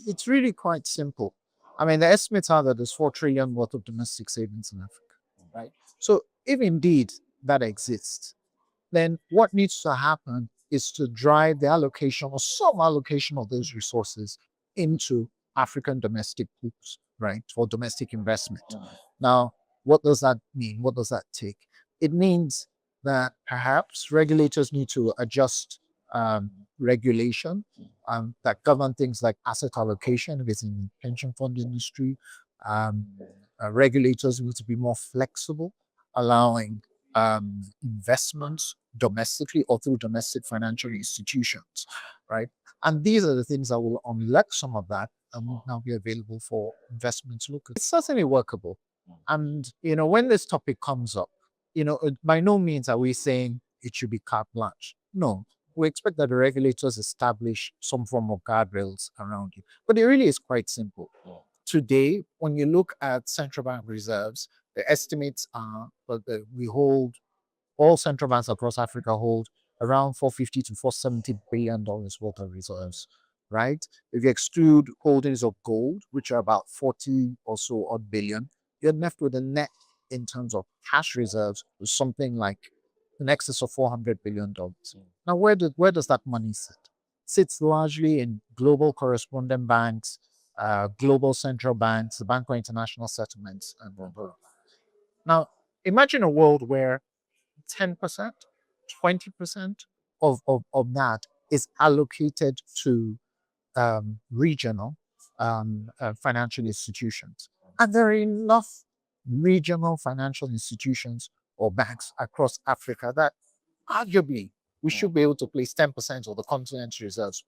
It's really quite simple. I mean, the estimates are that there's 4 trillion worth of domestic savings in Africa, right? So if indeed that exists, then what needs to happen is to drive the allocation or some allocation of those resources into African domestic pools, right, for domestic investment. Now, what does that mean? What does that take? It means that perhaps regulators need to adjust regulation that govern things like asset allocation if it's in the pension fund industry. Um, Regulators need to be more flexible, allowing investments domestically or through domestic financial institutions, right? And these are the things that will unlock some of that and will now be available for investments locally. It's certainly workable. And, when this topic comes up, by no means are we saying it should be carte blanche. No, we expect that the regulators establish some form of guardrails around it. But it really is quite simple. Today, when you look at central bank reserves, the estimates are that we hold, all central banks across Africa hold around 450 to 470 billion dollars worth of reserves, right? If you exclude holdings of gold, which are about 40 or so odd billion, you're left with a net in terms of cash reserves with something like in excess of $400 billion. Now, where does that money sit? It sits largely in global correspondent banks, global central banks, the Bank for International Settlements, and blah, blah. Now, imagine a world where 10%, 20% of that is allocated to regional financial institutions. And there are enough regional financial institutions or banks across Africa that arguably we should be able to place 10% of the continent's reserves.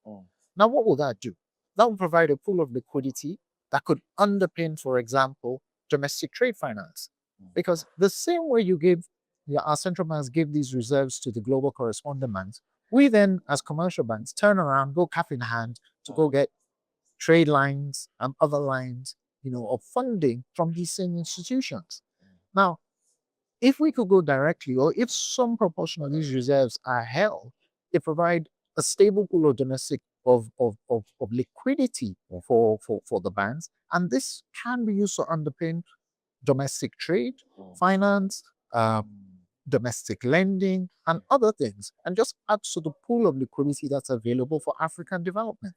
Now, what will that do? That will provide a pool of liquidity that could underpin, for example, domestic trade finance. Because the same way our central banks give these reserves to the global correspondent banks, we then, as commercial banks, turn around, go cap in hand to go get trade lines and other lines, of funding from these same institutions. Now, if we could go directly, or if some proportion of these reserves are held, they provide a stable pool of domestic of liquidity for the banks, and this can be used to underpin domestic trade, finance, domestic lending, and other things, and just adds to the pool of liquidity that's available for African development.